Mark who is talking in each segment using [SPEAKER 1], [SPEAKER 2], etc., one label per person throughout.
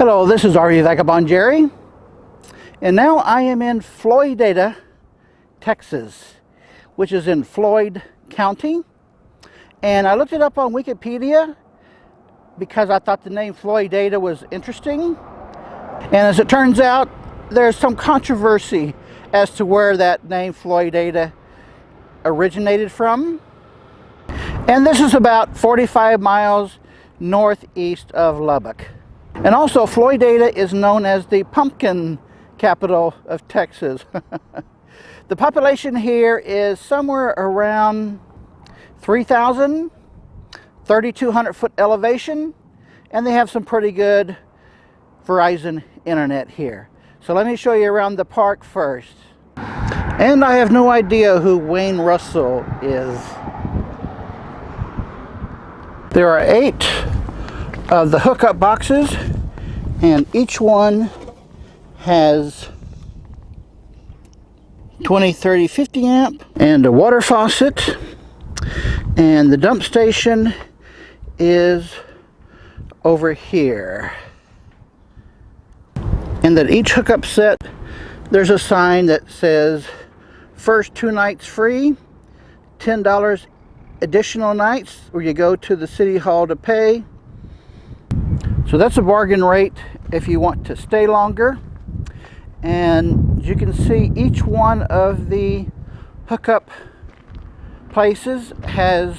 [SPEAKER 1] Hello, this is RV Vagabond Jerry, and now I am in Floydada, Texas, which is in Floyd County. And I looked it up on Wikipedia because I thought the name Floydada was interesting. And as it turns out, there's some controversy as to where that name Floydada originated from. And this is about 45 miles northeast of Lubbock. And also, Floydada is known as the pumpkin capital of Texas. The population here is somewhere around 3,000, 3,200 foot elevation, and they have some pretty good Verizon internet here. So let me show you around the park first. And I have no idea who Wayne Russell is. There are 8 of the hookup boxes, and each one has 20, 30, 50 amp and a water faucet, and the dump station is over here. And at each hookup set there's a sign that says first 2 nights free, $10 additional nights, where you go to the city hall to pay. So that's a bargain rate if you want to stay longer. And as you can see, each one of the hookup places has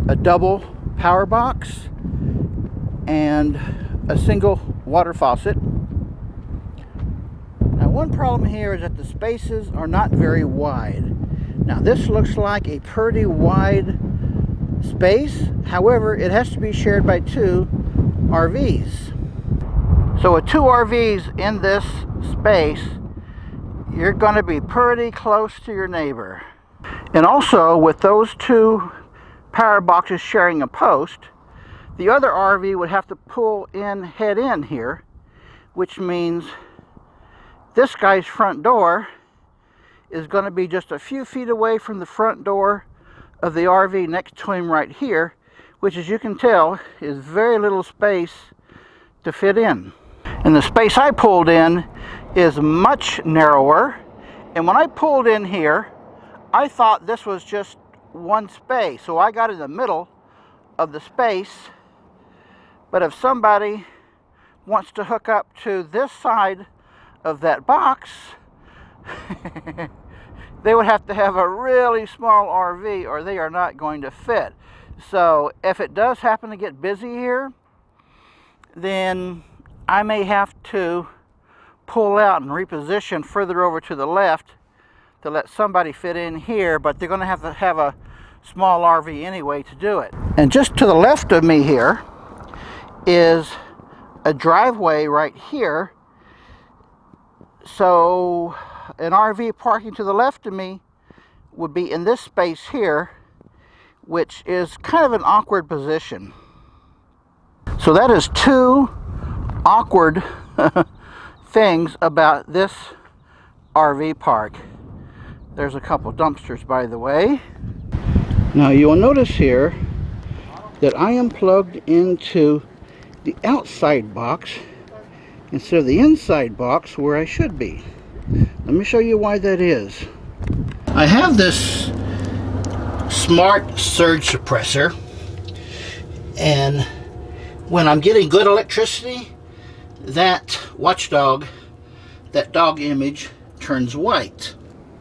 [SPEAKER 1] a double power box and a single water faucet. Now, one problem here is that the spaces are not very wide. Now, this looks like a pretty wide space. However, it has to be shared by 2 RVs. So with 2 RVs in this space, you're going to be pretty close to your neighbor. And also, with those 2 power boxes sharing a post, the other RV would have to pull in, head in here, which means this guy's front door is going to be just a few feet away from the front door of the RV next to him right here, which, as you can tell, is very little space to fit in. And the space I pulled in is much narrower. And when I pulled in here, I thought this was just one space. So I got in the middle of the space. But if somebody wants to hook up to this side of that box, they would have to have a really small RV or they are not going to fit. So if it does happen to get busy here, then I may have to pull out and reposition further over to the left to let somebody fit in here, but they're going to have a small RV anyway to do it. And just to the left of me here is a driveway right here. So an RV parking to the left of me would be in this space here, which is kind of an awkward position. So that is 2 awkward things about this RV park. There's a couple dumpsters, by the way. Now you will notice here that I am plugged into the outside box instead of the inside box where I should be. Let me show you why that is. I have this smart surge suppressor, and when I'm getting good electricity, that watchdog, that dog image, turns white.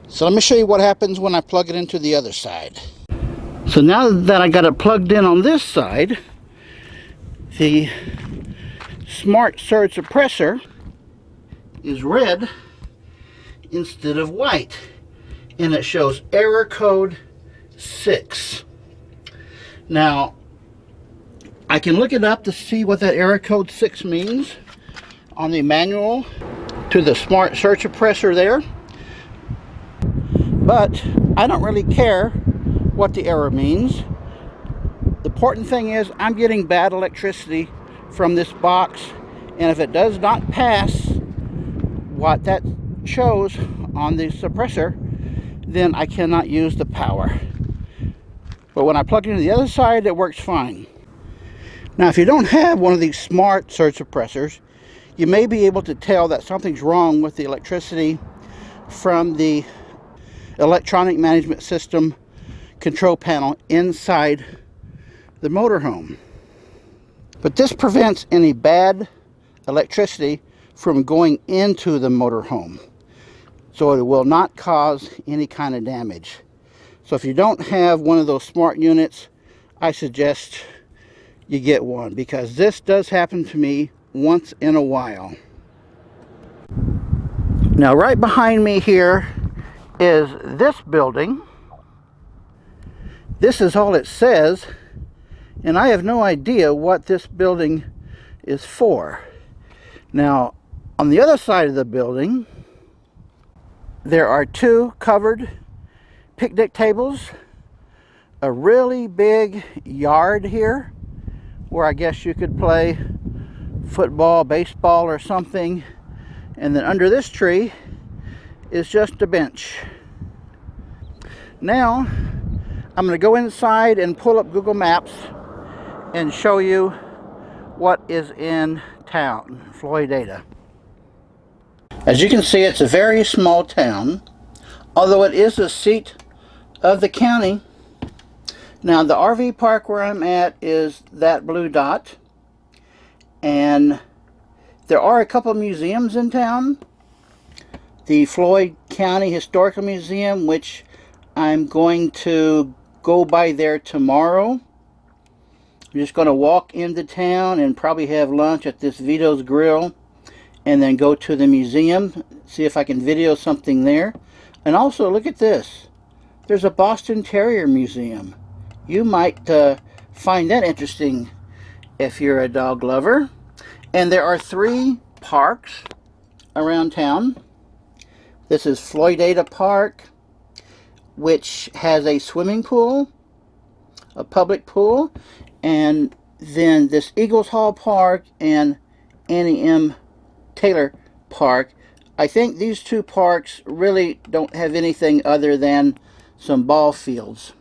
[SPEAKER 1] So let me show you what happens when I plug it into the other side. So now that I got it plugged in on this side, the smart surge suppressor is red instead of white, and it shows error code 6. Now, I can look it up to see what that error code 6 means on the manual to the smart surge suppressor there, but I don't really care what the error means. The important thing is I'm getting bad electricity from this box, and if it does not pass what that shows on the suppressor, then I cannot use the power. But when I plug it into the other side, it works fine. Now, if you don't have one of these smart surge suppressors, you may be able to tell that something's wrong with the electricity from the electronic management system control panel inside the motorhome. But this prevents any bad electricity from going into the motorhome, so it will not cause any kind of damage. So if you don't have one of those smart units, I suggest you get one, because this does happen to me once in a while. Now right behind me here is this building. This is all it says, and I have no idea what this building is for. Now on the other side of the building there are two covered picnic tables, a really big yard here where I guess you could play football, baseball, or something. And then under this tree is just a bench. Now I'm going to go inside and pull up Google Maps and show you what is in town, Floydada. As you can see, it's a very small town, although it is the seat of the county. Now the RV park where I'm at is that blue dot, and there are a couple of museums in town. The Floyd County Historical Museum, which I'm going to go by there tomorrow. I'm just going to walk into town and probably have lunch at this Vito's Grill, and then go to the museum, see if I can video something there. And also, look at this. There's a Boston Terrier Museum. You might find that interesting if you're a dog lover. And there are 3 parks around town. This is Floydada Park, which has a swimming pool, a public pool, and then this Eagles Hall Park and Annie M. Taylor Park. I think these 2 parks really don't have anything other than some ball fields.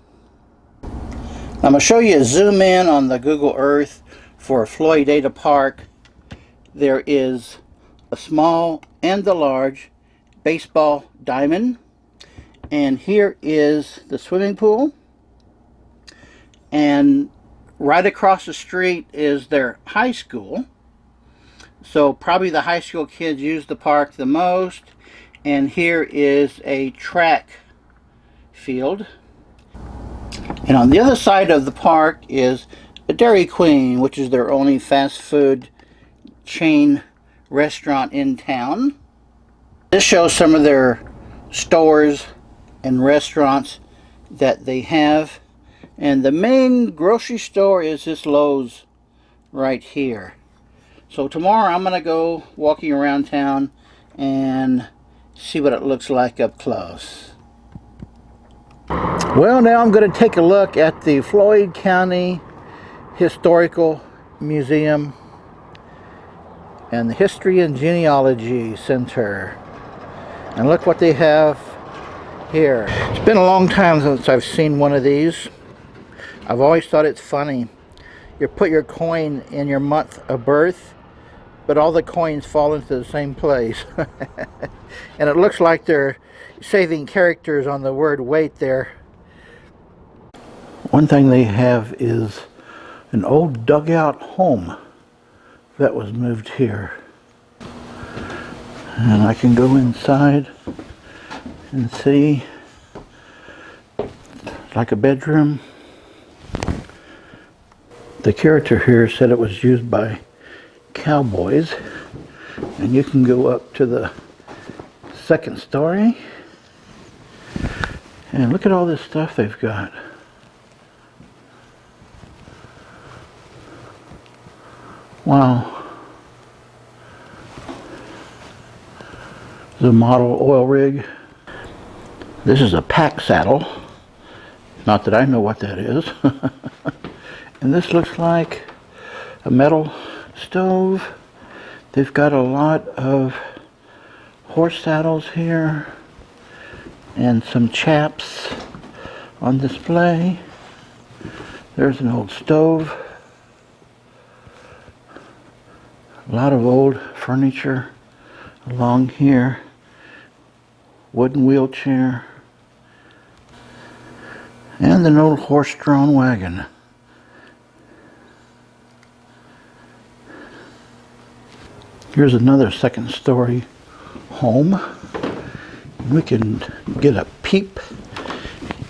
[SPEAKER 1] I'm going to show you a zoom in on the Google Earth for Floydada Park. There is a small and a large baseball diamond, and here is the swimming pool, and right across the street is their high school. So probably the high school kids use the park the most. And here is a track field. And on the other side of the park is a Dairy Queen, which is their only fast food chain restaurant in town. This shows some of their stores and restaurants that they have. And the main grocery store is this Lowe's right here. So tomorrow I'm going to go walking around town and see what it looks like up close. Well, now I'm going to take a look at the Floyd County Historical Museum and the History and Genealogy Center. And look what they have here. It's been a long time since I've seen one of these. I've always thought it's funny. You put your coin in your month of birth, but all the coins fall into the same place. And it looks like they're saving characters on the word wait there. One thing they have is an old dugout home that was moved here. And I can go inside and see, like a bedroom. The character here said it was used by cowboys, and you can go up to the 2nd story and look at all this stuff they've got. Wow. The model oil rig. This is a pack saddle. Not that I know what that is. And this looks like a metal stove. They've got a lot of horse saddles here and some chaps on display. There's an old stove. A lot of old furniture along here. Wooden wheelchair. And an old horse-drawn wagon. Here's another second-story home. We can get a peep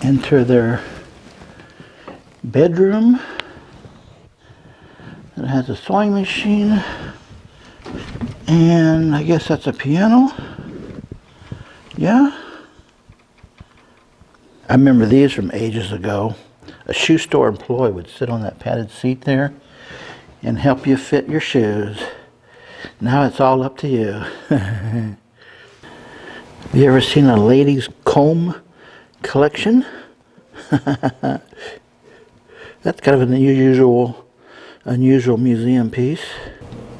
[SPEAKER 1] into their bedroom. It has a sewing machine, and I guess that's a piano. Yeah. I remember these from ages ago. A shoe store employee would sit on that padded seat there and help you fit your shoes. Now it's all up to you. Have you ever seen a ladies' comb collection? That's kind of an unusual museum piece.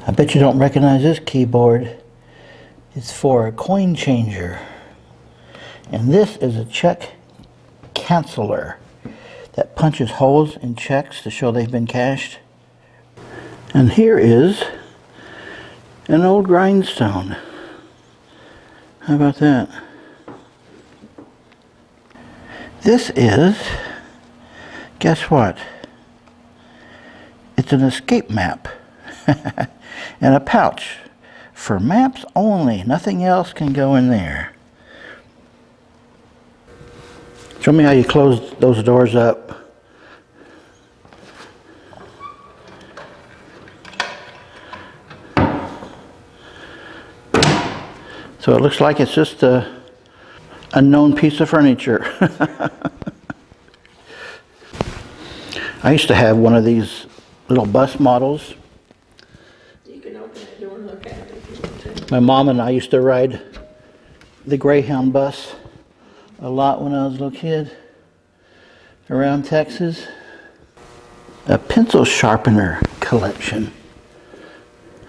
[SPEAKER 1] I bet you don't recognize this keyboard. It's for a coin changer. And this is a check canceller that punches holes in checks to show they've been cashed. And here is an old grindstone. How about that? This is, guess what? It's an escape map and a pouch for maps only. Nothing else can go in there. Show me how you close those doors up. So it looks like it's just a unknown piece of furniture. I used to have one of these little bus models.
[SPEAKER 2] You can open the door and look at it if you want to.
[SPEAKER 1] My mom and I used to ride the Greyhound bus a lot when I was a little kid around Texas. A pencil sharpener collection.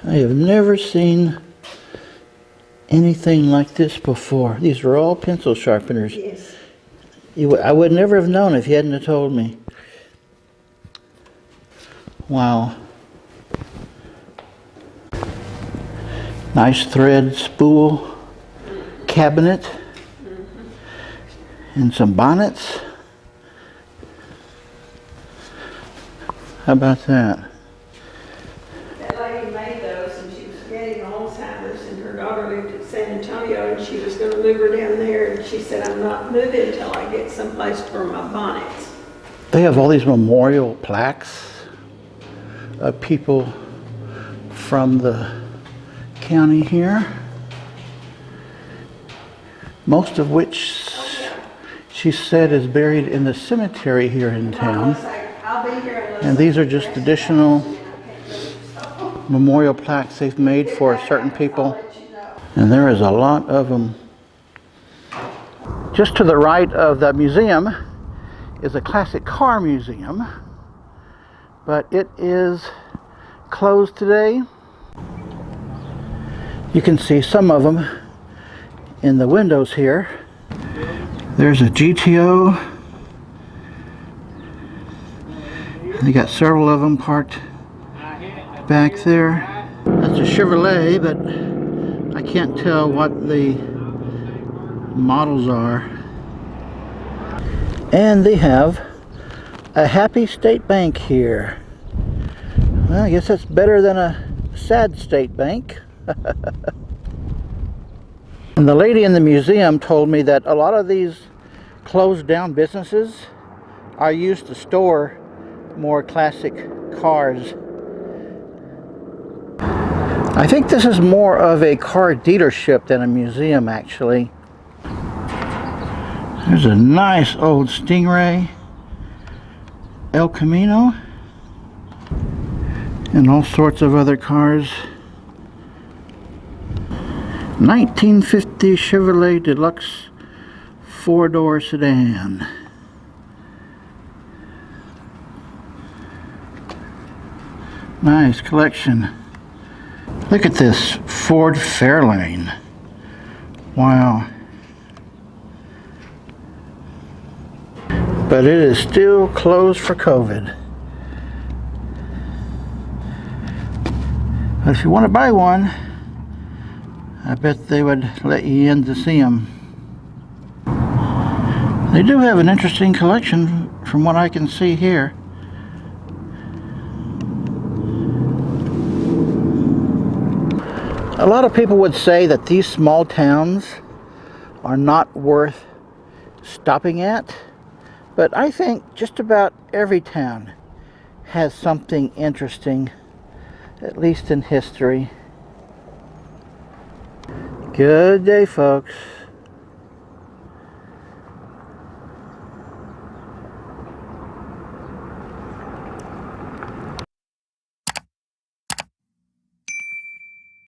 [SPEAKER 1] I have never seen anything like this before. These are all pencil sharpeners.
[SPEAKER 2] Yes.
[SPEAKER 1] I would never have known if you hadn't have told me. Wow. Nice thread spool cabinet. And some bonnets. How about that?
[SPEAKER 2] That lady made those, and she was getting Alzheimer's, and her daughter lived at San Antonio, and she was going to move her down there, and she said, I'm not moving until I get someplace for my bonnets.
[SPEAKER 1] They have all these memorial plaques of people from the county here, most of which she said is buried in the cemetery here in town. And these are just additional memorial plaques they've made for certain people. And there is a lot of them. Just to the right of the museum is a classic car museum, but it is closed today. You can see some of them in the windows here. There's a GTO. And they got several of them parked back there. That's a Chevrolet, but I can't tell what the models are. And they have a Happy State Bank here. Well, I guess that's better than a sad state bank. And the lady in the museum told me that a lot of these closed down businesses are used to store more classic cars. I think this is more of a car dealership than a museum, actually. There's a nice old Stingray, El Camino, and all sorts of other cars. 1950 Chevrolet Deluxe 4-door sedan. Nice collection. Look at this Ford Fairlane. Wow. But it is still closed for COVID. But if you want to buy one, I bet they would let you in to see them. They do have an interesting collection from what I can see here. A lot of people would say that these small towns are not worth stopping at, but I think just about every town has something interesting, at least in history. Good day, folks.